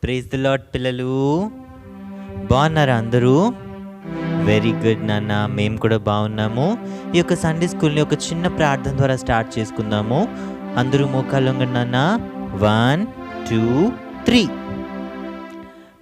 Praise the lord పిల్లలు, బాగున్నారా అందరూ? వెరీ గుడ్ నాన్న, మేము కూడా బాగున్నాము. ఈ యొక్క సండే స్కూల్ని ఒక చిన్న ప్రార్థన ద్వారా స్టార్ట్ చేసుకుందాము. అందరూ మోకాళ్ళు వంగండి నాన్న. 1 2 3.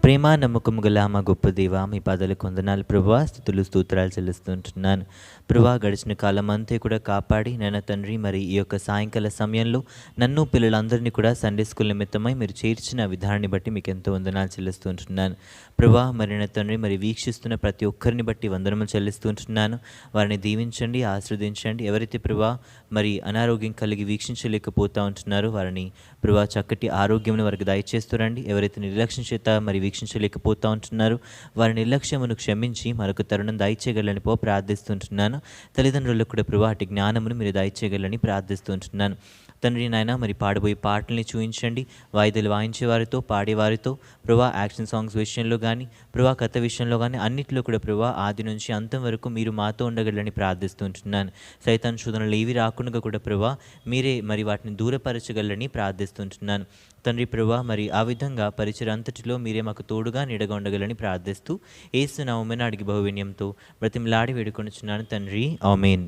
ప్రేమ నమ్మకము గల మా గొప్ప దేవ, మీ పాదాలకు వందనాలు ప్రభువా. స్తుతులు స్తోత్రాలు చెల్లిస్తుంటున్నాను ప్రభువా. గడిచిన కాలం అంతా కూడా కాపాడి నాయన తండ్రి, మరి ఈ యొక్క సాయంకాల సమయంలో నన్ను పిల్లలందరినీ కూడా సండే స్కూల్ నిమిత్తమై మీరు చేర్చిన విధానాన్ని బట్టి మీకు ఎంతో వందనాలు చెల్లిస్తుంటున్నాను ప్రభువా. మరి నా తండ్రి, మరి వీక్షిస్తున్న ప్రతి ఒక్కరిని బట్టి వందనములు చెల్లిస్తుంటున్నాను. వారిని దీవించండి, ఆశీర్వదించండి. ఎవరైతే ప్రభువా మరి అనారోగ్యం కలిగి వీక్షించలేకపోతూ ఉంటున్నారో వారిని ప్రభువా చక్కటి ఆరోగ్యమును వారికి దయచేస్తురండి. ఎవరైతే నిర్లక్ష్యం చేత మరి వీక్షించలేకపోతూ ఉంటున్నారు వారి నిర్లక్ష్యమును క్షమించి మరొక తరుణం దయచేయగలని ప్రార్థిస్తుంటున్నాను. తల్లిదండ్రులకు కూడా ప్రభువా అటు జ్ఞానమును మీరు దయచేయగలని ప్రార్థిస్తుంటున్నాను తండ్రి. నాయన మరి పాడబోయే పాటల్ని చూపించండి. వాయిద్యాలు వాయించే వారితో, పాడేవారితో ప్రభువా, యాక్షన్ సాంగ్స్ విషయంలో కానీ ప్రభువా, కథ విషయంలో కానీ అన్నింటిలో కూడా ప్రభువా ఆది నుంచి అంతం వరకు మీరు మాతో ఉండగలని ప్రార్థిస్తుంటున్నాను. సైతాన్ శోధనలు ఏవి రాకుండా కూడా ప్రభువా మీరే మరి వాటిని దూరపరచగలని ప్రార్థిస్తుంటున్నాను తండ్రి. ప్రభువా మరి ఆ విధంగా పరిచయం అంతటిలో మీరే మాకు తోడుగా నీడగా ఉండగలని ప్రార్థిస్తూ యేసు నామమున అడిగి బహువిన్యంతో బ్రతిమలాడి వేడుకొనుచున్నాను తండ్రి, ఆమేన్.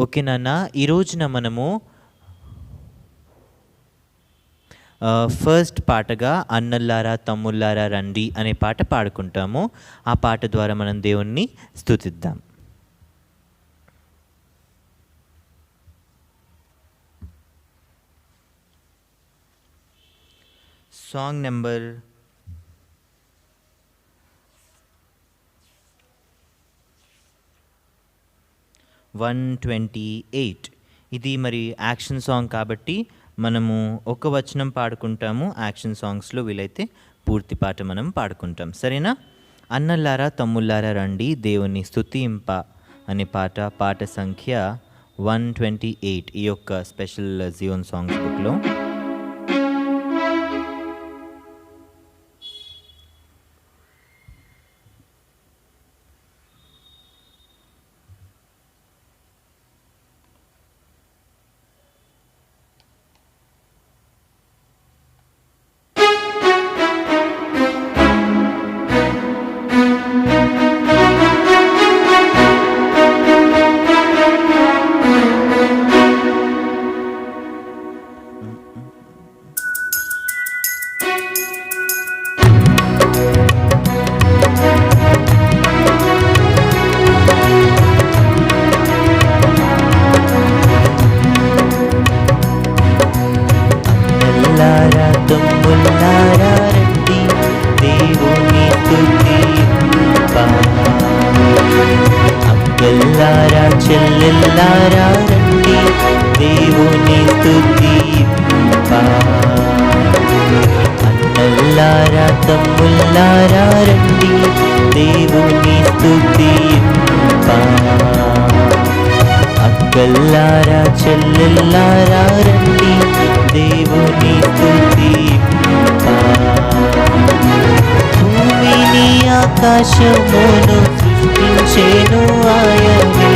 ఓకే నాన్న, ఈ రోజున మనము ఫస్ట్ పాటగా అన్నల్లారా తమ్ముళ్ళారా రండి అనే పాట పాడుకుంటాము. ఆ పాట ద్వారా మనం దేవుణ్ణి స్తుతిద్దాం. Song number 128. ఇది మరి యాక్షన్ సాంగ్ కాబట్టి మనము ఒక వచనం పాడుకుంటాము. యాక్షన్ సాంగ్స్లో వీలైతే పూర్తి పాట మనం పాడుకుంటాం, సరేనా? అన్నల్లారా తమ్ముళ్ళారా రండి దేవుని స్తుతింప అనే పాట సంఖ్య 128 ఈ యొక్క స్పెషల్ జియోన్ సాంగ్స్ బుక్లో. అక్కల్లారా చెల్లెల్లారా రండి దేవుని స్తుతింప. అన్నల్లారా తమ్ముళ్ళారా రండి దేవుని స్తుతింప. అక్కల్లారా చెల్లెల్లారా రండి దేవుని స్తుతింప. భూమిని ఆకాశమును సృష్టించెను ఆయనే,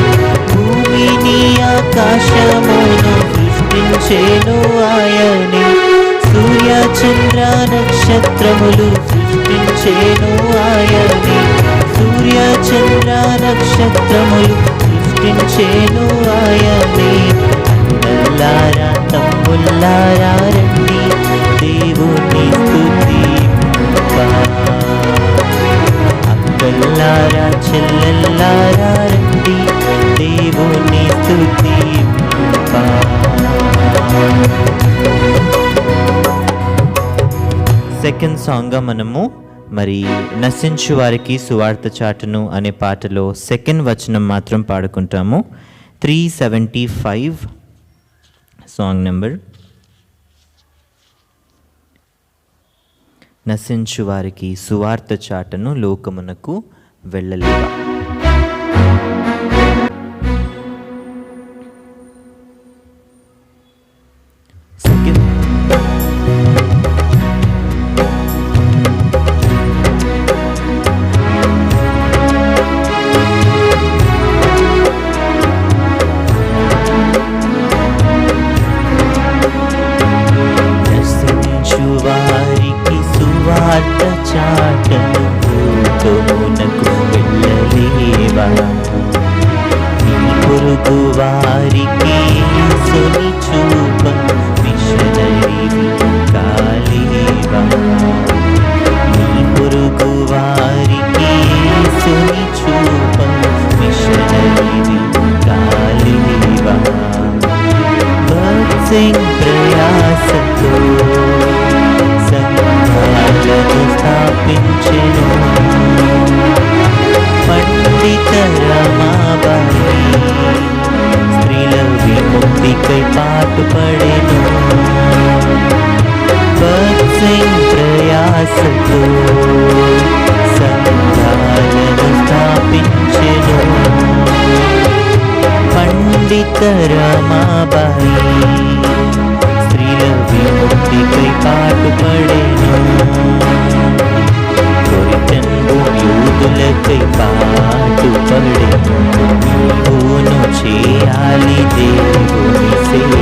భూమిని ఆకాశమును సృష్టించెను ఆయనే. సూర్య చంద్ర నక్షత్రములు సృష్టించెను ఆయనే, సూర్య చంద్ర నక్షత్రములు సృష్టించెను ఆయనే. అన్నల్లారా తమ్ముళ్ళారా రండి దేవుని స్తుతింప. అక్కల్లారా చెల్లెల్లారా రండి దేవుని స్తుతింప. సెకండ్ సాంగ్గా మనము మరి నశించు వారికి సువార్త చాటును అనే పాటలో సెకండ్ వచనం మాత్రం పాడుకుంటాము. 375 సాంగ్ నెంబర్. నశించు వారికి సువార్త చాటను లోకమునకు వెళ్ళలేవా. వారికి సువార్త చాటను లోకమునకు వెళ్ళలేవా? నీ పొరుగు వారికి యేసుని చూప మిషనరీవి కాలేవా? నీ పొరుగు వారికి యేసుని చూప మిషనరీవి కాలేవా? భక్తిం ప్రయాసతో సంఘాలను స్థాపించెను. పండిత రమాబాయి స్త్రీల విముక్తికై పాటుపడెను. భక్తిం ప్రయాసతో సంఘాలను స్థాపించెను. పండిత రమాబాయి స్త్రీల విముక్తికై పాటుపడెను. కొరిటన్బు యూదులకై పాటుపడెను. నీవును చేయాలి దేవుని సేవ,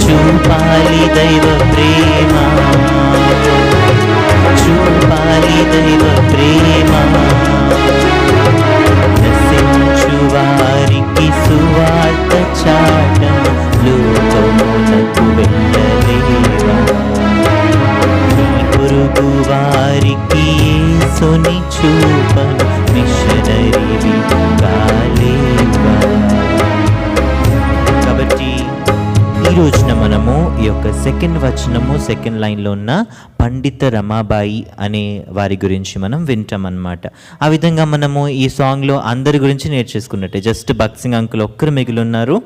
చూపాలి దైవ ప్రేమ, చూపాలి దైవ ప్రేమ. నశించు వారికి సువార్త చాటను లోకమునకు వెళ్ళలేవా? నీ పొరుగు వారికి యేసుని చూపను మిషనరీవి కాలేవా? కాబట్టి ఈ రోజున మనము ఈ యొక్క సెకండ్ వచనము సెకండ్ లైన్లో ఉన్న పండిత రమాబాయి అనే వారి గురించి మనం వింటామన్నమాట. ఆ విధంగా మనము ఈ సాంగ్లో అందరి గురించి నేర్చేసుకున్నట్టే. జస్ట్ భక్త్ సింగ్ అంకుల్ ఒక్కరు మిగిలి ఉన్నారు.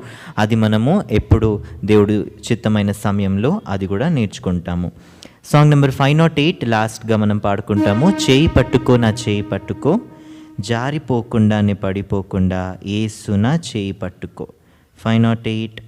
అది మనము ఎప్పుడు దేవుడు చిత్తమైన సమయంలో అది కూడా నేర్చుకుంటాము. సాంగ్ నెంబర్ 508 లాస్ట్గా మనం పాడుకుంటాము. చేయి పట్టుకో నా చేయి పట్టుకో, జారిపోకుండా పడిపోకుండా యేసున చేయి పట్టుకో. 508.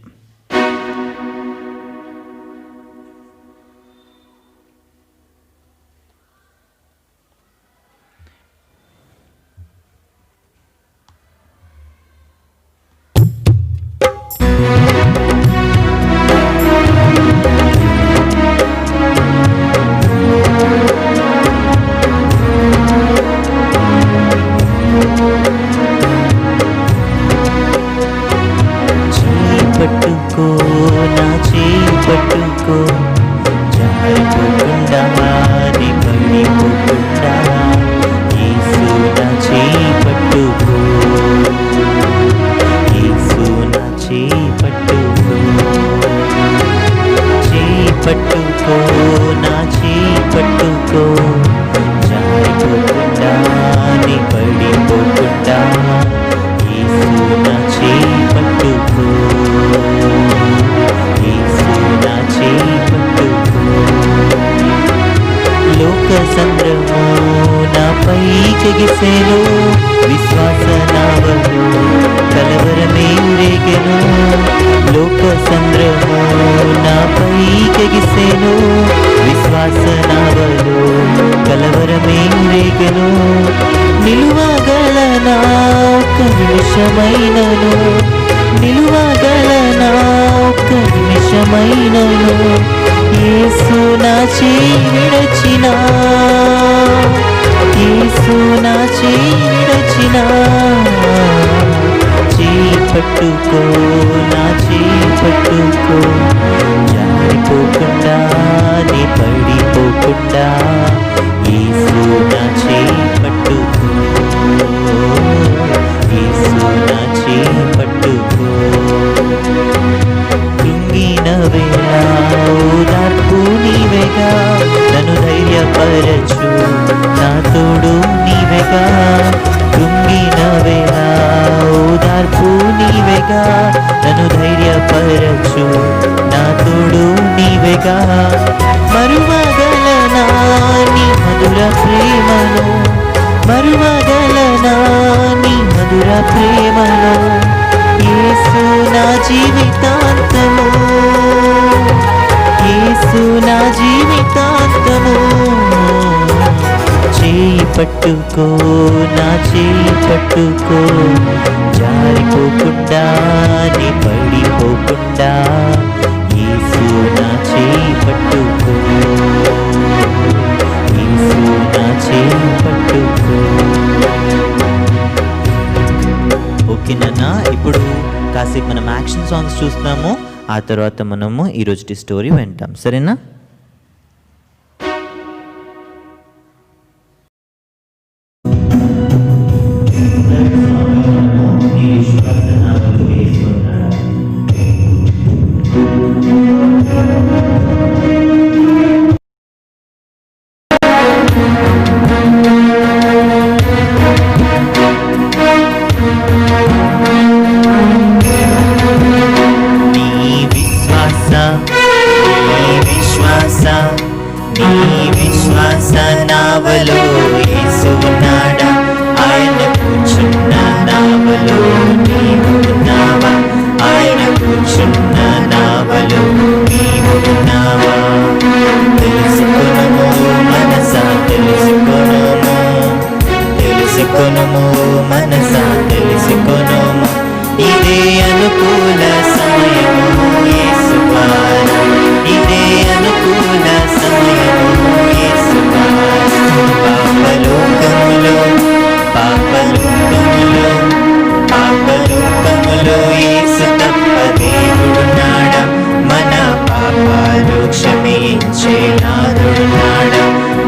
పట్టుకో నా చేయి పట్టుకో, జారిపోకుండా పడిపోకుండా యేసు నా చేయి పట్టుకో, యేసు నా చేయి పట్టుకో. చేయి పట్టుకో నా చేయి పట్టుకో, జారిపోకుండా పడిపోకుండా యేసు నా చేయి పట్టుకో, యేసు నా చేయి పట్టుకో. లోక సంద్రము నాపై చెగిసెను, విశ్వాస నావలు కలవరమే రేగెను. లోక సంద్రము నాపై చెగిసెను, విశ్వాస నావలు కలవరమే రేగెను. నిలువగలనా ఒక్క నిమిషమైనను, నిలువగలనా ఒక్క నిమిషమైనను, యేసు నా చేయి విడచినా, యేసు నా చేయి విడచినా. చేయి పట్టుకో నా చేయి పట్టుకో, జారిపోకుండా పడిపోకుండా యేసు నా చేయి పట్టుకో, యేసు నా చేయి పట్టుకో. కృంగిన వేళ ఓదార్పు నీవేగా, నన్ను ధైర్యపరచు నా తోడు నీవేగా. కృంగిన వేళ ఓదార్పు నీవేగా, నన్ను ధైర్యపరచు నా తోడు నీవేగా. మరువగలనా నీ మధుర ప్రేమను, మరువగలనా నీ మధుర ప్రేమను, యేసు నా జీవితాంతము, యేసు నా జీవితాంతము. చేయి పట్టుకో నా చేయి పట్టుకో, జారిపోకుండా పడిపోకుండా యేసు నా చేయి పట్టుకో, యాక్షన్ సాంగ్స్ చూస్తాము. ఆ తర్వాత మనము ఈరోజు స్టోరీ వింటాం. సరేనా? నావలో యేసు ఉన్నాడా, ఆయన కూర్చున్న నావలో నీవు ఉన్నావా, ఆయన కూర్చున్న నావలో నీవు ఉన్నావా. తెలుసుకొనుము మనసా తెలుసుకొనుము, తెలుసుకొనుము మనసా తెలుసుకొనుము, ఇదే అనుకూల సమయము యేసు ద్వారా, ఇదే అనుకూల సమయము యేసు ద్వారా. పాపలోకములో పాపలోకములో పాపలోకములో యేసు తప్ప దేవుడున్నాడా, మన పాపాలు క్షమించే నాదుడున్నాడా,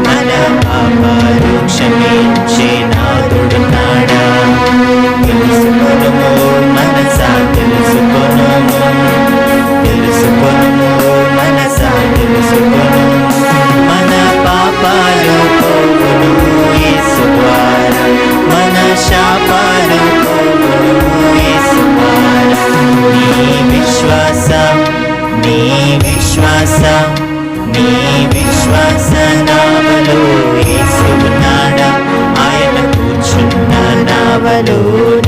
మన పాపాలు క్షమించే నాదుడున్నాడా. తెలుసుకొనుము మనసా తెలుసుకొనుము, తెలుసుకొనుము మనసా తెలుసుకొనుము, మన పాపాలు పోవును యేసు ద్వారా, మన శాపాలు పోవును యేసు ద్వారా. నీ విశ్వాస నీ విశ్వాస నీ విశ్వాస నావలో యేసు ఉన్నాడా, ఆయన కూర్చున్న నావలో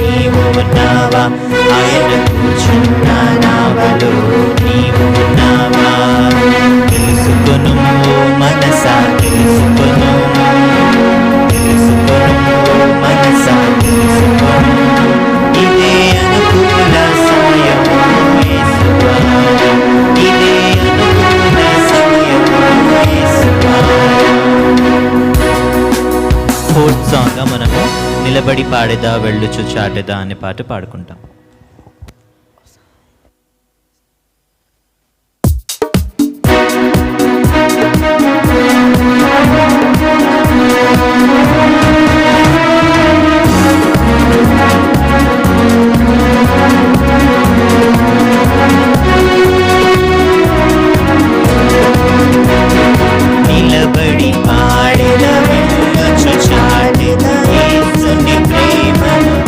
నీవు ఉన్నావా, ఆయన కూర్చున్న నావలో నీవు ఉన్నావా. తెలుసుకొనుము మనసా తెలుసుకొనుము, తెలుసుకొనుము మనసా తెలుసుకొనుము, ఇదే అనుకూల సమయము యేసు ద్వారా, ఇదే అనుకూల సమయము యేసు ద్వారా. ఫోర్త్ సాంగ్గా మనము నిలబడి పాడేదా వెళ్ళుచు చాటెదా అనే పాట పాడుకుంటాం. నిలబడి పాడెదా వెళ్ళుచు చాటెదా యేసుని ప్రేమను,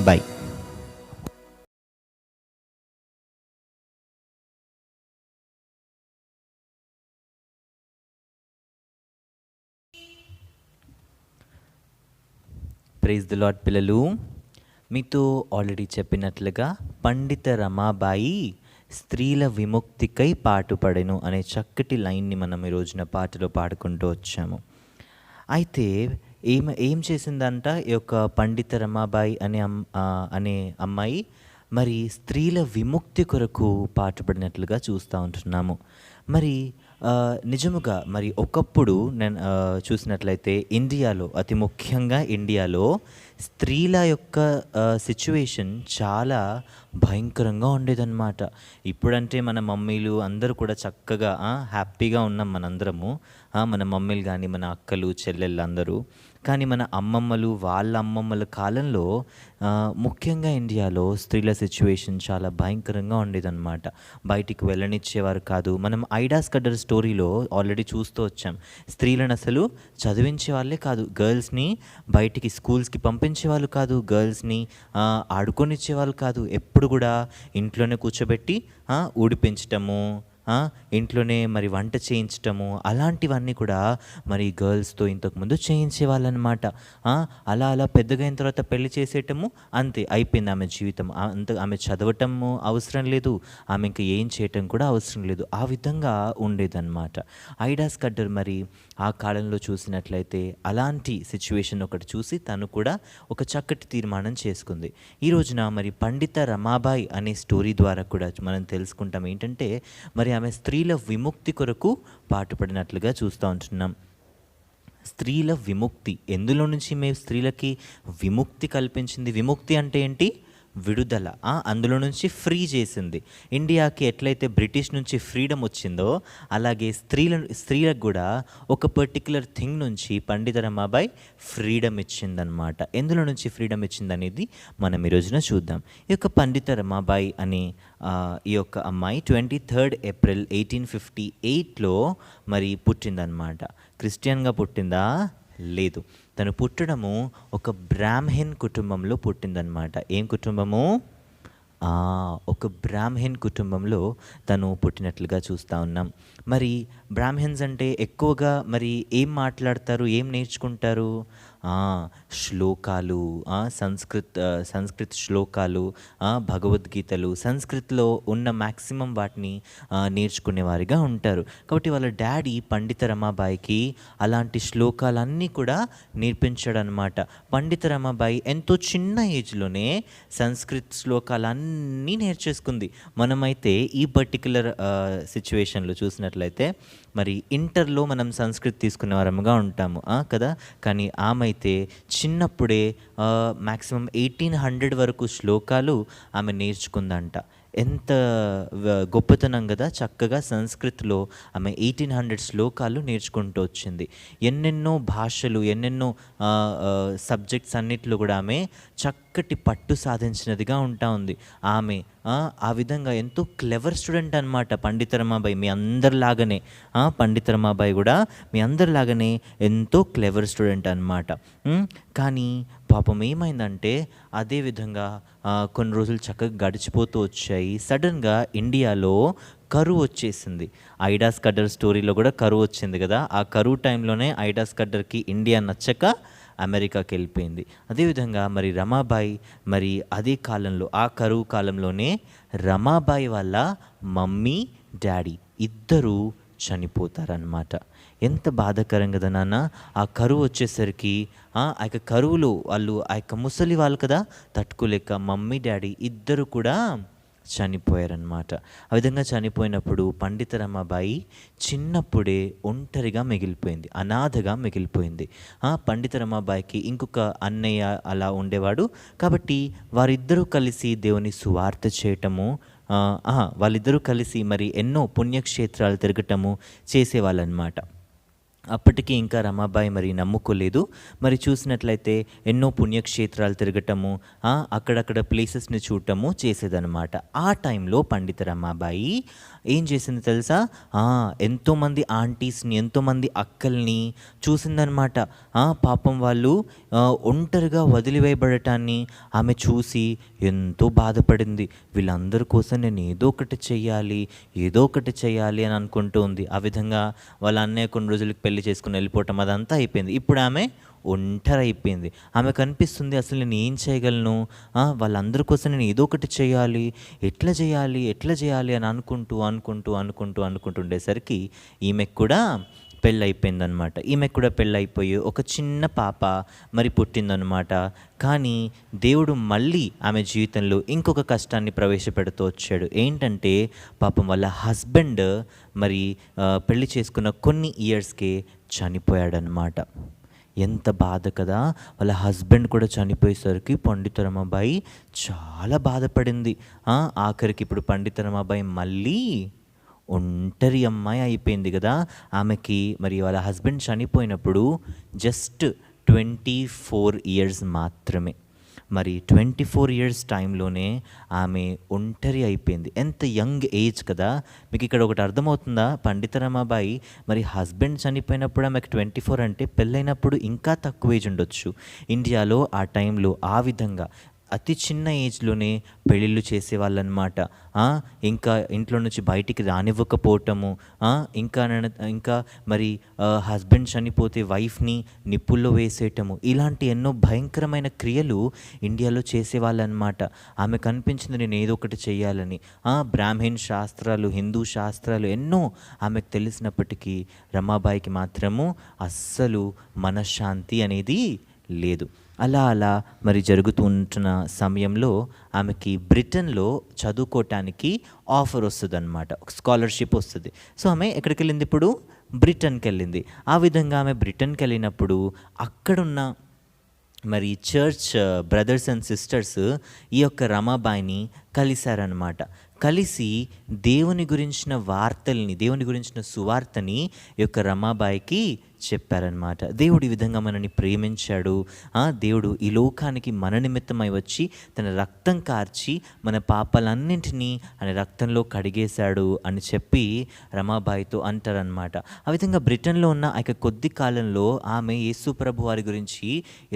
బై. ప్రైజ్ ది లార్డ్ పిల్లలు. మీతో ఆల్రెడీ చెప్పినట్లుగా పండిత రమాబాయి స్త్రీల విముక్తికై పాటుపడెను అనే చక్కటి లైన్ని మనం ఈ రోజున పాటలో పాడుకుంటూ వచ్చాము. అయితే ఏం చేసిందంట ఈ యొక్క పండిత రమాబాయి అనే అమ్మాయి మరి స్త్రీల విముక్తి కొరకు పాటుపడినట్లుగా చూస్తూ ఉంటున్నాము. మరి నిజముగా మరి ఒకప్పుడు నేను చూసినట్లయితే ఇండియాలో, అతి ముఖ్యంగా ఇండియాలో స్త్రీల యొక్క సిచ్యువేషన్ చాలా భయంకరంగా ఉండేదన్నమాట. ఇప్పుడంటే మన మమ్మీలు అందరూ కూడా చక్కగా హ్యాపీగా ఉన్నాం మనందరము, మన మమ్మీలు కానీ మన అక్కలు చెల్లెళ్ళు అందరూ. కానీ మన అమ్మమ్మలు వాళ్ళ అమ్మమ్మల కాలంలో ముఖ్యంగా ఇండియాలో స్త్రీల సిచ్యువేషన్ చాలా భయంకరంగా ఉండేదన్నమాట. బయటికి వెళ్ళనిచ్చేవారు కాదు. మనం ఐడాస్ కడ్డర్ స్టోరీలో ఆల్రెడీ చూస్తూ వచ్చాం. స్త్రీలను అసలు చదివించే వాళ్ళే కాదు, గర్ల్స్ని బయటికి స్కూల్స్కి పంపించే పంపించేవాళ్ళు కాదు, గర్ల్స్ని ఆడుకొనిచ్చేవాళ్ళు కాదు. ఎప్పుడు కూడా ఇంట్లోనే కూర్చోబెట్టి ఊడిపించటము, ఇంట్లోనే మరి వంట చేయించటము, అలాంటివన్నీ కూడా మరి గర్ల్స్తో ఇంతకుముందు చేయించేవాళ్ళనమాట. అలా అలా పెద్దగా అయిన తర్వాత పెళ్లి చేసేయటము, అంతే అయిపోయింది ఆమె జీవితం. ఆమె చదవటము అవసరం లేదు, ఆమె ఇంకా ఏం చేయటం కూడా అవసరం లేదు. ఆ విధంగా ఉండేదన్నమాట. ఐడా స్కడ్డర్ మరి ఆ కాలంలో చూసినట్లయితే అలాంటి సిచ్యువేషన్ ఒకటి చూసి తను కూడా ఒక చక్కటి తీర్మానం చేసుకుంది. ఈ రోజున మరి పండిత రమాబాయి అనే స్టోరీ ద్వారా కూడా మనం తెలుసుకుంటాం ఏంటంటే, మరి ఆమె స్త్రీల విముక్తి కొరకు పాటుపడినట్లుగా చూస్తూ ఉంటున్నాం. స్త్రీల విముక్తి, ఎందులో నుంచి మేము స్త్రీలకి విముక్తి కల్పించింది? విముక్తి అంటే ఏంటి? విడుదల. అందులో నుంచి ఫ్రీ చేసింది. ఇండియాకి ఎట్లయితే బ్రిటిష్ నుంచి ఫ్రీడమ్ వచ్చిందో అలాగే స్త్రీలకు కూడా ఒక పర్టికులర్ థింగ్ నుంచి పండిత రమాబాయి ఫ్రీడమ్ ఇచ్చిందనమాట. ఎందులో నుంచి ఫ్రీడమ్ ఇచ్చిందనేది మనం ఈ రోజున చూద్దాం. ఈ యొక్క పండిత రమాబాయి అనే ఈ యొక్క అమ్మాయి 23 ఏప్రిల్ 1858లో మరి పుట్టిందనమాట. క్రిస్టియన్గా పుట్టిందా? లేదు. తను పుట్టడము ఒక బ్రాహ్మణ్ కుటుంబంలో పుట్టిందనమాట. ఏం కుటుంబము? ఒక బ్రాహ్మణ్ కుటుంబంలో తను పుట్టినట్లుగా చూస్తూ ఉన్నాం. మరి బ్రాహ్మణ్స్ అంటే ఎక్కువగా మరి ఏం మాట్లాడతారు, ఏం నేర్చుకుంటారు? శ్లోకాలు, సంస్కృత్ శ్లోకాలు, భగవద్గీతలు, సంస్కృత్లో ఉన్న మ్యాక్సిమం వాటిని నేర్చుకునేవారిగా ఉంటారు. కాబట్టి వాళ్ళ డాడీ పండిత రమాబాయికి అలాంటి శ్లోకాలన్నీ కూడా నేర్పించాడనమాట. పండిత రమాబాయి ఎంతో చిన్న ఏజ్లోనే సంస్కృత్ శ్లోకాలన్నీ నేర్చేసుకుంది. మనమైతే ఈ పర్టికులర్ సిచ్యువేషన్లో చూసినట్లయితే మరి ఇంటర్లో మనం సంస్కృత్ తీసుకునే వారముగా ఉంటాము కదా. కానీ ఆమె అయితే చిన్నప్పుడే మ్యాక్సిమం 1800 వరకు శ్లోకాలు ఆమె నేర్చుకుందంట. ఎంత గొప్పతనం కదా. చక్కగా సంస్కృత్లో ఆమె 1800 శ్లోకాలు నేర్చుకుంటూ వచ్చింది. ఎన్నెన్నో భాషలు, ఎన్నెన్నో సబ్జెక్ట్స్ అన్నిట్లో కూడా ఆమె చక్కటి పట్టు సాధించినదిగా ఉంటా ఉంది. ఆమె ఆ విధంగా ఎంతో క్లెవర్ స్టూడెంట్ అనమాట పండిత రమాబాయి. మీ అందరిలాగానే పండిత రమాబాయి కూడా మీ అందరిలాగానే ఎంతో క్లెవర్ స్టూడెంట్ అనమాట. కానీ పాపం ఏమైందంటే అదేవిధంగా కొన్ని రోజులు చక్కగా గడిచిపోతూ వచ్చాయి. సడన్గా ఇండియాలో కరువు వచ్చేసింది. ఐడా స్కడ్డర్ స్టోరీలో కూడా కరువు వచ్చింది కదా. ఆ కరువు టైంలోనే ఐడా స్కడ్డర్కి ఇండియా నచ్చక అమెరికాకి వెళ్ళిపోయింది. అదేవిధంగా మరి రమాబాయి మరి అదే కాలంలో, ఆ కరువు కాలంలోనే రమాబాయి వాళ్ళ మమ్మీ, డాడీ ఇద్దరూ చనిపోతారనమాట. ఎంత బాధాకరం కదా నాన్న. ఆ కరువు వచ్చేసరికి ఆ యొక్క కరువులో వాళ్ళు ఆ యొక్క ముసలి వాళ్ళు కదా తట్టుకోలేక మమ్మీ, డాడీ ఇద్దరు కూడా చనిపోయారనమాట. ఆ విధంగా చనిపోయినప్పుడు పండిత రమాబాయి చిన్నప్పుడే ఒంటరిగా మిగిలిపోయింది, అనాథగా మిగిలిపోయింది. పండిత రమాబాయికి ఇంకొక అన్నయ్య అలా ఉండేవాడు. కాబట్టి వారిద్దరూ కలిసి దేవుని సువార్త చేయటము, వాళ్ళిద్దరూ కలిసి మరి ఎన్నో పుణ్యక్షేత్రాలు తిరగటము చేసేవాళ్ళనమాట. అప్పటికి ఇంకా రమాబాయి మరి నమ్ముకోలేదు. మరి చూసినట్లయితే ఎన్నో పుణ్యక్షేత్రాలు తిరగటము, అక్కడక్కడ ప్లేసెస్ని చూడటము చేసేదనమాట. ఆ టైంలో పండిత రమాబాయి ఏం చేసింది తెలుసా? ఎంతోమంది ఆంటీస్ని, ఎంతోమంది అక్కల్ని చూసిందనమాట. పాపం వాళ్ళు ఒంటరిగా వదిలివేయబడటాన్ని ఆమె చూసి ఎంతో బాధపడింది. వీళ్ళందరి కోసం నేను ఏదో ఒకటి చెయ్యాలి అని అనుకుంటూ ఉంది. ఆ విధంగా వాళ్ళ అన్నయ్య కొన్ని రోజులకి పెళ్లి చేసుకుని వెళ్ళిపోవటం అదంతా అయిపోయింది. ఇప్పుడు ఆమె ఒంటరి అయిపోయింది. ఆమె కనిపిస్తుంది అసలు నేను ఏం చేయగలను, వాళ్ళందరి కోసం నేను ఏదో ఒకటి ఎట్లా చేయాలి అని అనుకుంటుండేసరికి ఈమెకు కూడా పెళ్ళైపోయిందనమాట. ఈమెకు కూడా పెళ్ళైపోయి ఒక చిన్న పాప మరి పుట్టిందనమాట. కానీ దేవుడు మళ్ళీ ఆమె జీవితంలో ఇంకొక కష్టాన్ని ప్రవేశపెడుతూ వచ్చాడు. ఏంటంటే పాపం వాళ్ళ హస్బెండ్ మరి పెళ్లి చేసుకున్న కొన్ని ఇయర్స్కే చనిపోయాడనమాట. ఎంత బాధ కదా. వాళ్ళ హస్బెండ్ కూడా చనిపోయేసరికి పండిత రమాబాయి చాలా బాధపడింది. ఆఖరికి ఇప్పుడు పండిత రమాబాయి మళ్ళీ ఒంటరి అమ్మాయి అయిపోయింది కదా. ఆమెకి మరి వాళ్ళ హస్బెండ్ చనిపోయినప్పుడు జస్ట్ 24 ఇయర్స్ మాత్రమే. మరి 24 ఇయర్స్ టైంలోనే ఆమె ఒంటరి అయిపోయింది. ఎంత యంగ్ ఏజ్ కదా. మీకు ఇక్కడ ఒకటి అర్థమవుతుందా? పండిత రమాబాయి మరి హస్బెండ్ చనిపోయినప్పుడు ఆమెకు 24 అంటే పెళ్ళైనప్పుడు ఇంకా తక్కువ ఏజ్ ఉండొచ్చు. ఇండియాలో ఆ టైంలో ఆ విధంగా అతి చిన్న ఏజ్లోనే పెళ్ళిళ్ళు చేసేవాళ్ళనమాట. ఇంకా ఇంట్లో నుంచి బయటికి రానివ్వకపోవటము, ఇంకా మరి హస్బెండ్ చనిపోతే వైఫ్ని నిప్పుల్లో వేసేయటము, ఇలాంటి ఎన్నో భయంకరమైన క్రియలు ఇండియాలో చేసేవాళ్ళనమాట. ఆమె కనిపించింది నేను ఏదో ఒకటి చేయాలని. బ్రాహ్మణ్ శాస్త్రాలు, హిందూ శాస్త్రాలు ఎన్నో ఆమెకు తెలిసినప్పటికీ రమాబాయికి మాత్రము అస్సలు మనశ్శాంతి అనేది లేదు. అలా మరి జరుగుతూ ఉంటున్న సమయంలో ఆమెకి బ్రిటన్లో చదువుకోవటానికి ఆఫర్ వస్తుంది అనమాట, ఒక స్కాలర్షిప్ వస్తుంది. సో ఆమె ఎక్కడికి వెళ్ళింది? ఇప్పుడు బ్రిటన్కి వెళ్ళింది. ఆ విధంగా ఆమె బ్రిటన్కి వెళ్ళినప్పుడు అక్కడున్న మరి చర్చ్ బ్రదర్స్ అండ్ సిస్టర్స్ ఈ యొక్క రమాబాయిని కలిశారనమాట. కలిసి దేవుని గురించిన వార్తల్ని, దేవుని గురించిన సువార్తని ఈ యొక్క రమాబాయికి చెప్పారనమాట. దేవుడు ఈ విధంగా మనని ప్రేమించాడు, దేవుడు ఈ లోకానికి మన నిమిత్తమై వచ్చి తన రక్తం కార్చి మన పాపాలన్నింటినీ ఆయన రక్తంలో కడిగేశాడు అని చెప్పి రమాబాయితో అంటారనమాట. ఆ విధంగా బ్రిటన్లో ఉన్న ఆ కొద్ది కాలంలో ఆమె యేసు ప్రభు వారి గురించి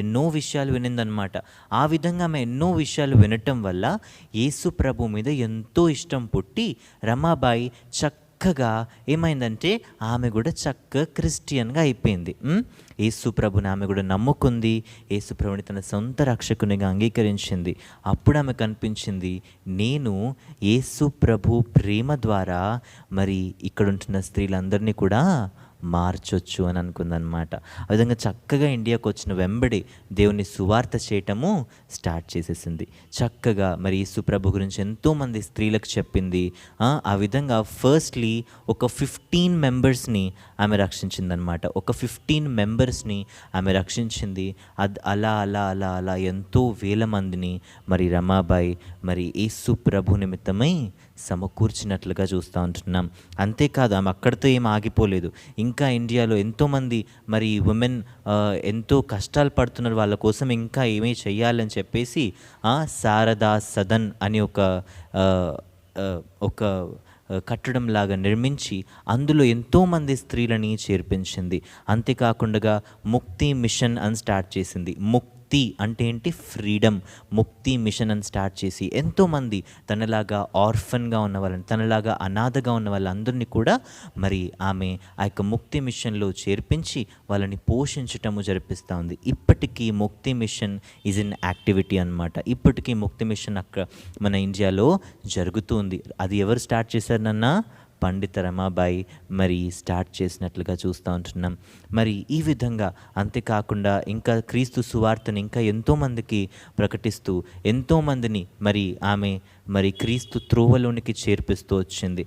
ఎన్నో విషయాలు వినిందనమాట. ఆ విధంగా ఆమె ఎన్నో విషయాలు వినటం వల్ల యేసు ప్రభు మీద ఎంతో ఇష్టం పుట్టి రమాబాయి చక్కగా ఏమైందంటే ఆమె కూడా చక్కగా క్రిస్టియన్గా అయిపోయింది. యేసు ప్రభుని ఆమె కూడా నమ్ముకుంది, యేసు ప్రభుని తన సొంత రక్షకునిగా అంగీకరించింది. అప్పుడు ఆమె కనిపించింది, నేను యేసు ప్రభు ప్రేమ ద్వారా మరి ఇక్కడ ఉంటున్న స్త్రీలందరినీ కూడా మార్చొచ్చు అని అనుకుందనమాట. ఆ విధంగా చక్కగా ఇండియాకు వచ్చిన వెంబడి దేవుని సువార్త చేయటము స్టార్ట్ చేసేసింది. చక్కగా మరి యేసు ప్రభు గురించి ఎంతోమంది స్త్రీలకు చెప్పింది. ఆ విధంగా ఫస్ట్లీ ఒక 15 మెంబర్స్ని ఆమె రక్షించిందనమాట. ఒక 15 మెంబర్స్ని ఆమె రక్షించింది. అలా ఎంతో వేల మందిని మరి రమాబాయి మరి యేసు ప్రభు నిమిత్తమై సమకూర్చినట్లుగా చూస్తూ ఉంటున్నాం. అంతేకాదు ఆమె అక్కడితో ఏం ఆగిపోలేదు. ఇంకా ఇండియాలో ఎంతోమంది మరి ఉమెన్ ఎంతో కష్టాలు పడుతున్నారు, వాళ్ళ కోసం ఇంకా ఏమీ చెయ్యాలని చెప్పేసి శారదా సదన్ అని ఒక కట్టడం లాగా నిర్మించి అందులో ఎంతోమంది స్త్రీలని చేర్పించింది. అంతేకాకుండా ముక్తి మిషన్ అని స్టార్ట్ చేసింది. ముక్తి అంటే ఏంటి? ఫ్రీడమ్. ముక్తి మిషన్ అని స్టార్ట్ చేసి ఎంతోమంది తనలాగా ఆర్ఫన్గా ఉన్న వాళ్ళని, తనలాగా అనాథగా ఉన్న వాళ్ళందరినీ కూడా మరి ఆమె ఆ యొక్క ముక్తి మిషన్లో చేర్పించి వాళ్ళని పోషించటము జరిపిస్తూ ఉంది. ఇప్పటికీ ముక్తి మిషన్ ఈజ్ ఇన్ యాక్టివిటీ అనమాట. ఇప్పటికీ ముక్తి మిషన్ అక్కడ మన ఇండియాలో జరుగుతుంది. అది ఎవరు స్టార్ట్ చేశారనన్నా? పండిత రమాబాయి మరి స్టార్ట్ చేసినట్లుగా చూస్తూ ఉంటున్నాం. మరి ఈ విధంగా అంతేకాకుండా ఇంకా క్రీస్తు సువార్తని ఇంకా ఎంతోమందికి ప్రకటిస్తూ ఎంతోమందిని మరి ఆమె మరి క్రీస్తు త్రోవలోనికి చేర్పిస్తూ వచ్చింది.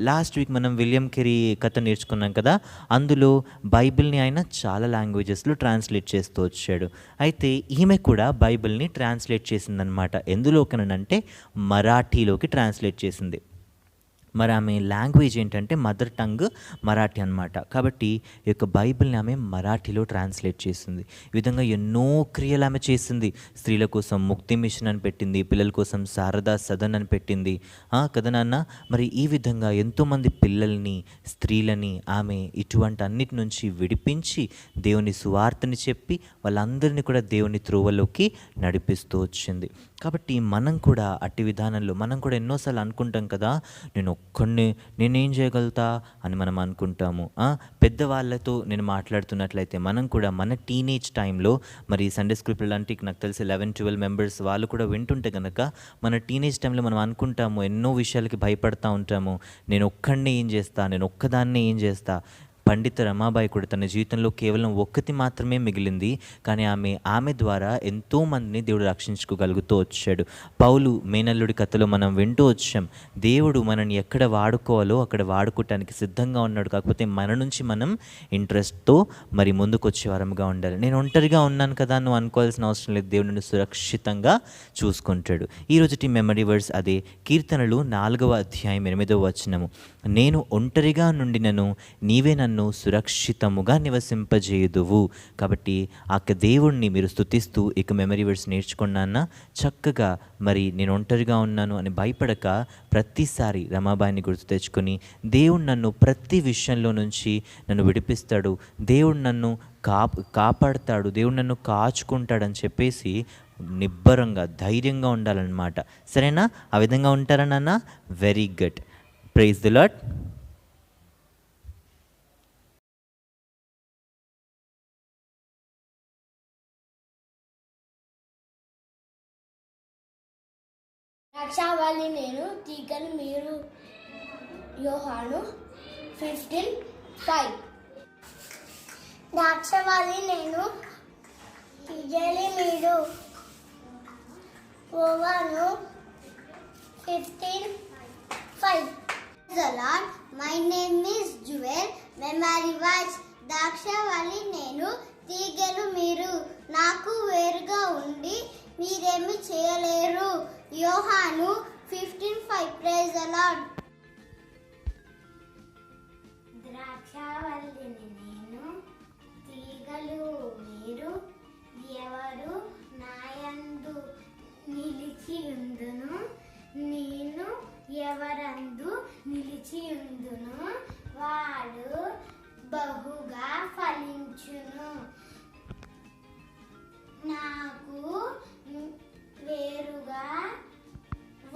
లాస్ట్ వీక్ మనం విలియం కెరీ కథ నేర్చుకున్నాం కదా. అందులో బైబిల్ని ఆయన చాలా లాంగ్వేజెస్లో ట్రాన్స్లేట్ చేస్తూ వచ్చాడు. అయితే ఈమె కూడా బైబిల్ని ట్రాన్స్లేట్ చేసిందనమాట. ఎందులోకనంటే మరాఠీలోకి ట్రాన్స్లేట్ చేసింది. మరి ఆమె లాంగ్వేజ్ ఏంటంటే మదర్ టంగ్ మరాఠీ అనమాట. కాబట్టి ఈ యొక్క బైబిల్ని ఆమె మరాఠీలో ట్రాన్స్లేట్ చేసింది. ఈ విధంగా ఎన్నో క్రియలు ఆమె చేసింది. స్త్రీల కోసం ముక్తి మిషన్ అని పెట్టింది, పిల్లల కోసం శారదా సదన్ అని పెట్టింది కదా నాన్న. మరి ఈ విధంగా ఎంతోమంది పిల్లల్ని, స్త్రీలని ఆమె ఇటువంటి అన్నిటి నుంచి విడిపించి దేవుని సువార్తని చెప్పి వాళ్ళందరినీ కూడా దేవుని త్రోవలోకి నడిపిస్తూ వచ్చింది. కాబట్టి మనం కూడా అట్టి విధానంలో మనం కూడా ఎన్నోసార్లు అనుకుంటాం కదా, నేనేం చేయగలుగుతా అని మనం అనుకుంటాము. పెద్దవాళ్ళతో నేను మాట్లాడుతున్నట్లయితే మనం కూడా మన టీనేజ్ టైంలో మరి సండే స్కూల్ పిల్లలంటే నాకు తెలిసి 11-12 మెంబర్స్ వాళ్ళు కూడా వింటుంటే కనుక మన టీనేజ్ టైంలో మనం అనుకుంటాము, ఎన్నో విషయాలకి భయపడతా ఉంటాము. నేను ఒక్కడినే ఏం చేస్తా, నేను ఒక్కదాన్నే ఏం చేస్తా. పండిత రమాబాయి కూడా తన జీవితంలో కేవలం ఒక్కటి మాత్రమే మిగిలింది, కానీ ఆమె ద్వారా ఎంతోమందిని దేవుడు రక్షించుకోగలుగుతూ వచ్చాడు. పౌలు మేనల్లుడి కథలో మనం వింటూ వచ్చాం, దేవుడు మనని ఎక్కడ వాడుకోవాలో అక్కడ వాడుకోవటానికి సిద్ధంగా ఉన్నాడు. కాకపోతే మన నుంచి మనం ఇంట్రెస్ట్తో మరి ముందుకు వచ్చే వారంగా ఉండాలి. నేను ఒంటరిగా ఉన్నాను కదా నువ్వు అనుకోవాల్సిన అవసరం లేదు. దేవుడు నిన్ను సురక్షితంగా చూసుకుంటాడు. ఈరోజు మెమరీ వర్డ్స్ అదే కీర్తనలు 4వ అధ్యాయం 8వ వచనము. నేను ఒంటరిగా నుండినను నీవే నన్ను సురక్షితముగా నివసింపజేయుదువు. కాబట్టి ఆ దేవుణ్ణి మీరు స్తుతిస్తూ ఇక మెమరీ వర్డ్స్ నేర్చుకున్నాన్న చక్కగా మరి నేను ఒంటరిగా ఉన్నాను అని భయపడక ప్రతిసారి రమాబాయిని గుర్తు తెచ్చుకొని దేవుడు నన్ను ప్రతి విషయంలో నుంచి నన్ను విడిపిస్తాడు, దేవుడు నన్ను కాపాడుతాడు, దేవుడు నన్ను కాచుకుంటాడని చెప్పేసి నిబ్బరంగా ధైర్యంగా ఉండాలన్నమాట. సరేనా? ఆ విధంగా ఉంటారా నాన్న? Very good. Praise the lord. ద్రాక్షావళి నేను, తీగలు మీరు. యోహాను 15:5. ద్రాక్షావళి నేను, తీగలు మీరు. యోహాను 15:5. My name is Jewel. Memory words. ద్రాక్షావళి నేను, తీగలు మీరు. నాకు వేరుగా ఉండి మీరేమి చేయలేరు. యోహాను 15:5. Praise the Lord. ద్రాక్షావల్లిని నేను, తీగలు మీరు. ఎవరు నాయందు నిలిచియుందును, నేను ఎవరందు నిలిచియుందును, వాడు బహుగా ఫలించును. నాకు వేరుగా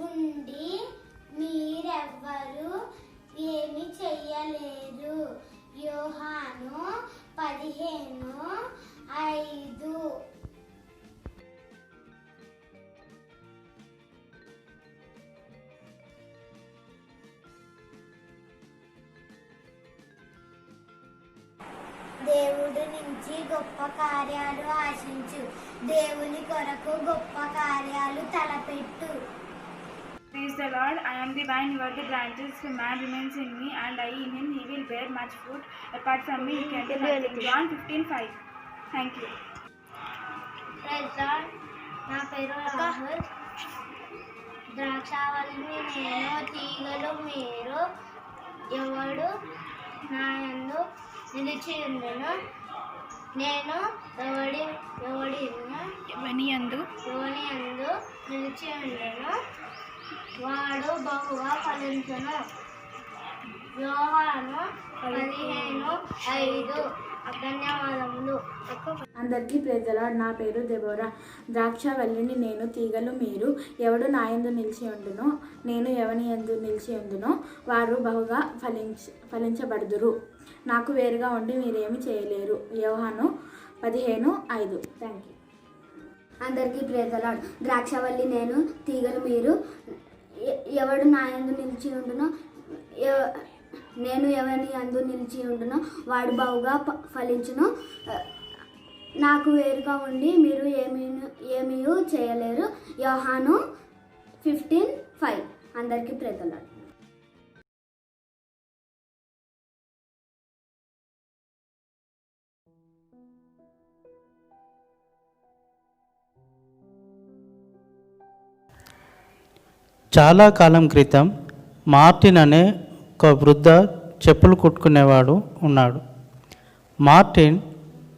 ఉండి మీరెవ్వరు ఏమి చెయ్యలేరు. యోహాను 15:5. దేవుడి నుంచి గొప్ప కార్యాలు ఆశించు, దేవుని కొరకు గొప్ప కార్యాలు తలపెట్టు. Praise the Lord. I am the vine, you are the branches. If a man remains in me and I in him, he will bear much fruit. Apart from me, he can do nothing. John 15:5. Thank you. Praise the Lord. నా పేరు రాహుల్. ద్రాక్షావల్లిని నేను, తీగలు మీరు. ఎవడు నాయందు నిలిచియుండును, నేను ఎవనియందు నిలిచియుండును, వాడు బహుగా ఫలించును. యోహాను 15:5. ధన్యవాదములు. అందరికీ ప్రైజ్ ది లార్డ్. నా పేరు దెబోరా. ద్రాక్షావల్లిని నేను, తీగలు మీరు. ఎవడు నాయందు నిలిచి ఉండునో, నేను ఎవని యందు నిలిచి ఉండునో, వారు బహుగా ఫలించబడుదురు. నాకు వేరుగా ఉండి మీరేమి చేయలేరు. యోహాను 15:5. Thank you. అందరికీ ప్రైజ్ ది లార్డ్. ద్రాక్షావల్లి నేను, తీగలు మీరు. ఎవడు నాయందు నిలిచి ఉండునో, నేను ఎవని యందు నిలిచి ఉండునో, వాడు బహుగా ఫలించును. నాకు వేరుగా ఉండి మీరు ఏమీ చేయలేరు. యోహాను 15:5. అందరికీ ప్రైజ్ ది లార్డ్. చాలా కాలం క్రితం మార్టిన్ అనే ఒక వృద్ధ చెప్పులు కుట్టుకునేవాడు ఉన్నాడు. మార్టిన్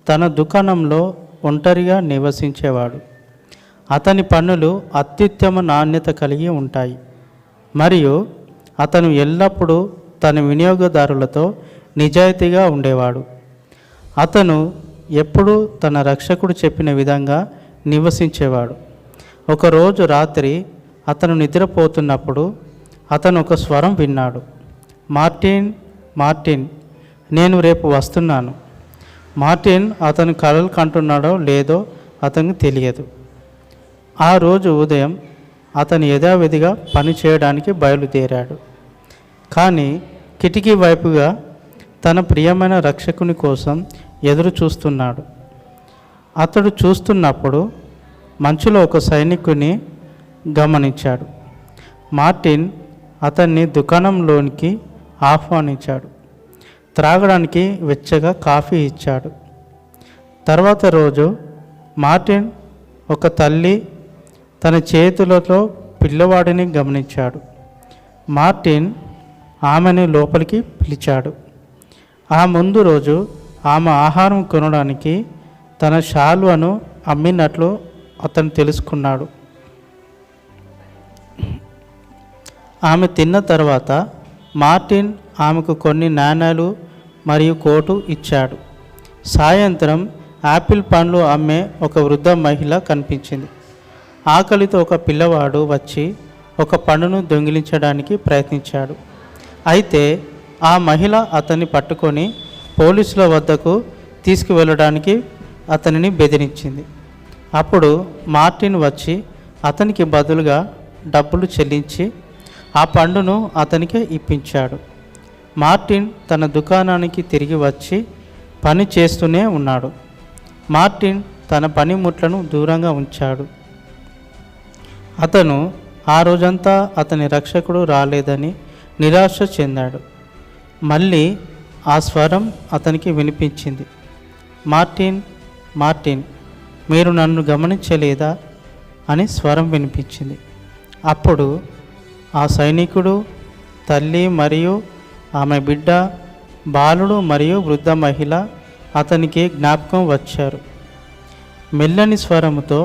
తన దుకాణంలో ఒంటరిగా నివసించేవాడు. అతని పనులు అత్యుత్తమ నాణ్యత కలిగి ఉంటాయి మరియు అతను ఎల్లప్పుడూ తన వినియోగదారులతో నిజాయితీగా ఉండేవాడు. అతను ఎప్పుడూ తన రక్షకుడు చెప్పిన విధంగా నివసించేవాడు. ఒకరోజు రాత్రి అతను నిద్రపోతున్నప్పుడు అతను ఒక స్వరం విన్నాడు. మార్టిన్, మార్టిన్, నేను రేపు వస్తున్నాను. మార్టిన్ అతను కలలు కంటున్నాడో లేదో అతనికి తెలియదు. ఆ రోజు ఉదయం అతను యథావిధిగా పని చేయడానికి బయలుదేరాడు. కానీ కిటికీ వైపుగా తన ప్రియమైన రక్షకుని కోసం ఎదురు చూస్తున్నాడు. అతడు చూస్తున్నప్పుడు మంచులో ఒక సైనికుని గమనించాడు. మార్టిన్ అతన్ని దుకాణంలోనికి ఆహ్వానించాడు. త్రాగడానికి వెచ్చగా కాఫీ ఇచ్చాడు. తర్వాత రోజు మార్టిన్ ఒక తల్లి తన చేతులతో పిల్లవాడిని గమనించాడు. మార్టిన్ ఆమెను లోపలికి పిలిచాడు. ఆ ముందు రోజు ఆమె ఆహారం కొనడానికి తన శాలువను అమ్మినట్లు అతను తెలుసుకున్నాడు. ఆమె తిన్న తర్వాత మార్టిన్ ఆమెకు కొన్ని నాణేలు మరియు కోటు ఇచ్చాడు. సాయంత్రం యాపిల్ పండ్లు అమ్మే ఒక వృద్ధ మహిళ కనిపించింది. ఆకలితో ఒక పిల్లవాడు వచ్చి ఒక పండును దొంగిలించడానికి ప్రయత్నించాడు. అయితే ఆ మహిళ అతన్ని పట్టుకొని పోలీసుల వద్దకు తీసుకువెళ్ళడానికి అతనిని బెదిరించింది. అప్పుడు మార్టిన్ వచ్చి అతనికి బదులుగా డబ్బులు చెల్లించి ఆ పండును అతనికి ఇప్పించాడు. మార్టిన్ తన దుకాణానికి తిరిగి వచ్చి పని చేస్తూనే ఉన్నాడు. మార్టిన్ తన పనిముట్లను దూరంగా ఉంచాడు. అతను ఆ రోజంతా అతని రక్షకుడు రాలేదని నిరాశ చెందాడు. మళ్ళీ ఆ స్వరం అతనికి వినిపించింది. మార్టిన్, మార్టిన్, మీరు నన్ను గమనించలేదా అని స్వరం వినిపించింది. అప్పుడు ఆ సైనికుడు, తల్లి మరియు ఆమె బిడ్డ, బాలుడు మరియు వృద్ధ మహిళ అతనికి జ్ఞాపకం వచ్చారు. మెల్లని స్వరముతో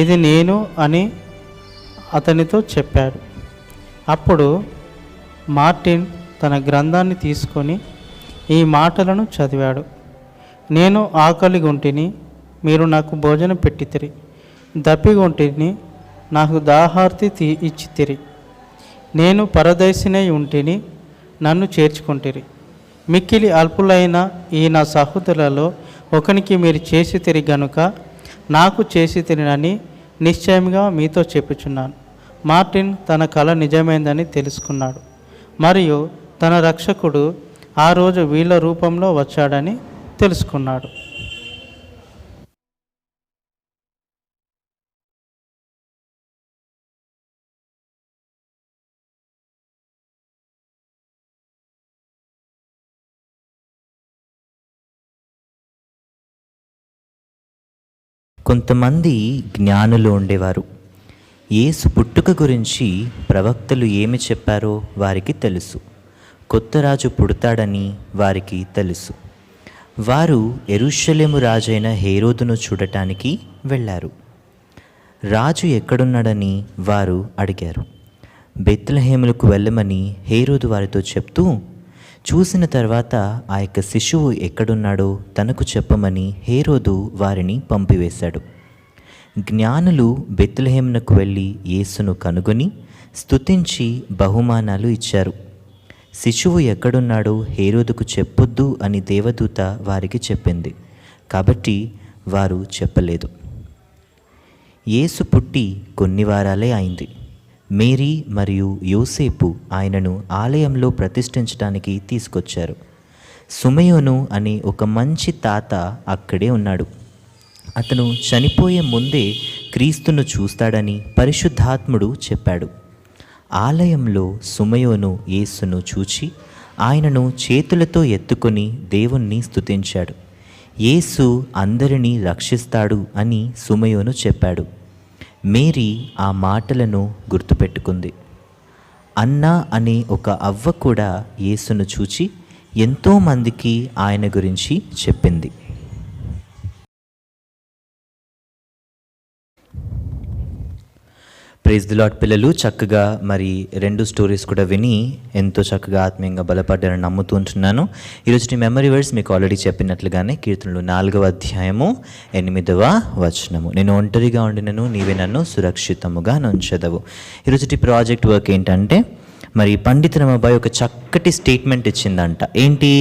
ఇది నేను అని అతనితో చెప్పాడు. అప్పుడు మార్టిన్ తన గ్రంథాన్ని తీసుకొని ఈ మాటలను చదివాడు. నేను ఆకలిగొంటిని, మీరు నాకు భోజనం పెట్టితిరి. దప్పిగొంటిని, నాకు దాహార్తి ఇచ్చితిరి. నేను పరదేశినై ఉంటిని, నన్ను చేర్చుకుంటిరి. మిక్కిలి అల్పులైన ఈ నా సహోదరులలో ఒకనికి మీరు చేసితిరి గనుక నాకు చేసితిరని నిశ్చయంగా మీతో చెప్పుచున్నాను. మార్టిన్ తన కల నిజమైందని తెలుసుకున్నాడు మరియు తన రక్షకుడు ఆ రోజు వీళ్ళ రూపంలో వచ్చాడని తెలుసుకున్నాడు. కొంతమంది జ్ఞానులు ఉండేవారు. యేసు పుట్టుక గురించి ప్రవక్తలు ఏమి చెప్పారో వారికి తెలుసు. కొత్త రాజు పుడతాడని వారికి తెలుసు. వారు యెరూషలేము రాజైన హేరోదును చూడటానికి వెళ్ళారు. రాజు ఎక్కడున్నాడని వారు అడిగారు. బెత్లెహేములకు వెళ్ళమని హేరోదు వారితో చెప్తూ, చూసిన తర్వాత ఆ యొక్క శిశువు ఎక్కడున్నాడో తనకు చెప్పమని హేరోదు వారిని పంపివేశాడు. జ్ఞానులు బెత్లెహేమునకు వెళ్ళి యేసును కనుగొని స్తుతించి బహుమానాలు ఇచ్చారు. శిశువు ఎక్కడున్నాడో హేరోదుకు చెప్పొద్దు అని దేవదూత వారికి చెప్పింది. కాబట్టి వారు చెప్పలేదు. యేసు పుట్టి కొన్ని వారాలే అయింది. మేరీ మరియు యోసేపు ఆయనను ఆలయంలో ప్రతిష్ఠించడానికి తీసుకొచ్చారు. సుమయోను అనే ఒక మంచి తాత అక్కడే ఉన్నాడు. అతను చనిపోయే ముందే క్రీస్తును చూస్తాడని పరిశుద్ధాత్ముడు చెప్పాడు. ఆలయంలో సుమయోను యేసును చూచి ఆయనను చేతులతో ఎత్తుకొని దేవుణ్ణి స్తుతించాడు. యేసు అందరినీ రక్షిస్తాడు అని సుమయోను చెప్పాడు. మేరీ ఆ మాటలను గుర్తుపెట్టుకుంది. అన్నా అనే ఒక అవ్వ కూడా యేసును చూచి ఎంతోమందికి ఆయన గురించి చెప్పింది. Praise the lord. పిల్లలు చక్కగా మరి 2 స్టోరీస్ కూడా విని ఎంతో చక్కగా ఆత్మీయంగా బలపడ్డారని నమ్ముతూ ఉంటున్నాను. ఈరోజు మెమరీ వర్డ్స్ మీకు ఆల్రెడీ చెప్పినట్లుగానే కీర్తనలు 4వ అధ్యాయము 8వ వచనము. నేను ఒంటరిగా ఉండినను నీవే నన్ను సురక్షితముగా నుంచెదవు. ఈరోజు ప్రాజెక్ట్ వర్క్ ఏంటంటే మరి పండిత అబ్బాయి ఒక చక్కటి స్టేట్మెంట్ ఇచ్చిందంట. ఏంటి?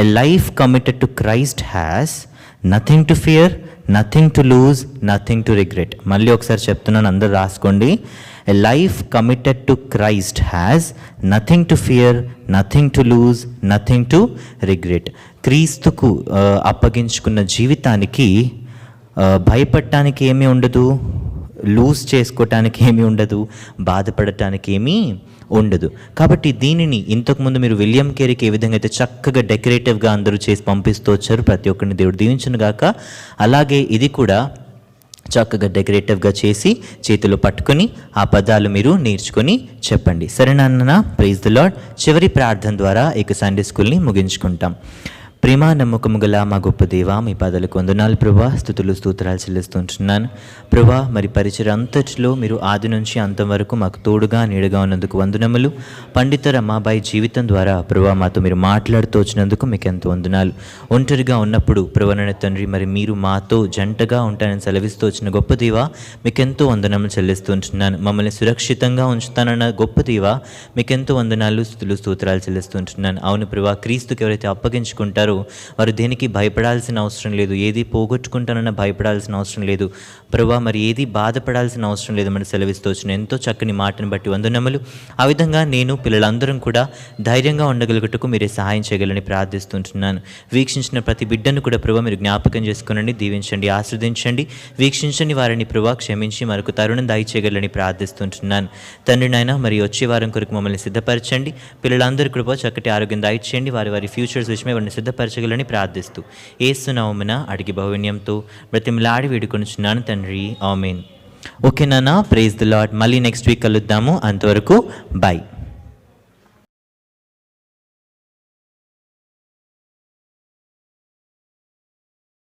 A life committed to Christ has nothing to fear, nothing to lose, nothing to regret. మళ్ళీ ఒకసారి చెప్తున్నాను, అందరూ రాసుకోండి. A life committed to Christ has nothing to fear, nothing to lose, nothing to regret. క్రీస్తుకు అప్పగించుకున్న జీవితానికి భయపడటానికి ఏమీ ఉండదు, లూజ్ చేసుకోవటానికి ఏమీ ఉండదు, బాధపడటానికి ఏమీ ఉండదు. కాబట్టి దీనిని ఇంతకుముందు మీరు విలియం కేరీకి ఏ విధంగా అయితే చక్కగా డెకరేటివ్గా అందరూ చేసి పంపిస్తూ వచ్చారు, ప్రతి ఒక్కరిని దేవుడు దీవించును గాక. అలాగే ఇది కూడా చక్కగా డెకరేటివ్గా చేసి చేతిలో పట్టుకొని ఆ పదాలు మీరు నేర్చుకొని చెప్పండి. సరేనా? Praise the lord. చివరి ప్రార్థన ద్వారా ఇక సండే స్కూల్ని ముగించుకుంటాం. ప్రేమ నమ్మకము గల మా గొప్ప దేవా, మీ పాదాలకు వందనాలు ప్రభా, స్తుతులు స్తోత్రాలు చెల్లిస్తుంటున్నాను ప్రభా. మరి పరిచయం అంతటిలో మీరు ఆది నుంచి అంతం వరకు మాకు తోడుగా నీడగా ఉన్నందుకు వందనములు. పండిత రమాబాయి జీవితం ద్వారా ప్రభా మాతో మీరు మాట్లాడుతూ వచ్చినందుకు మీకు ఎంతో వందనాలు. ఒంటరిగా ఉన్నప్పుడు ప్రభాన తండ్రి మరి మీరు మాతో జంటగా ఉంటానని సెలవిస్తూ వచ్చిన గొప్ప దేవా, మీకు ఎంతో వందనములు చెల్లిస్తుంటున్నాను. మమ్మల్ని సురక్షితంగా ఉంచుతానన్న గొప్ప దేవా, మీకు ఎంతో వందనాలు, స్తుతులు స్తోత్రాలు చెల్లిస్తుంటున్నాను. అవును ప్రభా, క్రీస్తుకి ఎవరైతే అప్పగించుకుంటారో వారు దేనికి భయపడాల్సిన అవసరం లేదు, ఏది పోగొట్టుకుంటానన్న భయపడాల్సిన అవసరం లేదు ప్రభా, మరి ఏది బాధపడాల్సిన అవసరం లేదు మనం సెలవిస్తూ వచ్చిన ఎంతో చక్కని మాటను బట్టి వందనములు. ఆ విధంగా నేను పిల్లలందరం కూడా ధైర్యంగా ఉండగలుగుటకు మీరే సహాయం చేయగలని ప్రార్థిస్తుంటున్నాను. వీక్షించిన ప్రతి బిడ్డను కూడా ప్రభా మీరు జ్ఞాపకం చేసుకునండి, దీవించండి, ఆస్వాదించండి. వీక్షించండి వారిని ప్రభా క్షమించి మరొక తరుణం దయచేయగలని ప్రార్థిస్తుంటున్నాను. తండ్రి నాయన మరి వచ్చే వారం కొరకు మమ్మల్ని సిద్ధపరచండి. పిల్లలందరూ కూడా చక్కటి ఆరోగ్యం దయచేయండి. వారి వారి ఫ్యూచర్స్ విషయమే వారిని సిద్ధపరచగలని ప్రార్థిస్తూ యేసు నామమున అడిగి భవన్యంతో బ్రతిమలాడి వేడుకొనుచున్నాను తండ్రి, ఆమేన్. ఓకేనా? Praise the lord. మళ్ళీ నెక్స్ట్ వీక్ కలుద్దాము. అంతవరకు బై.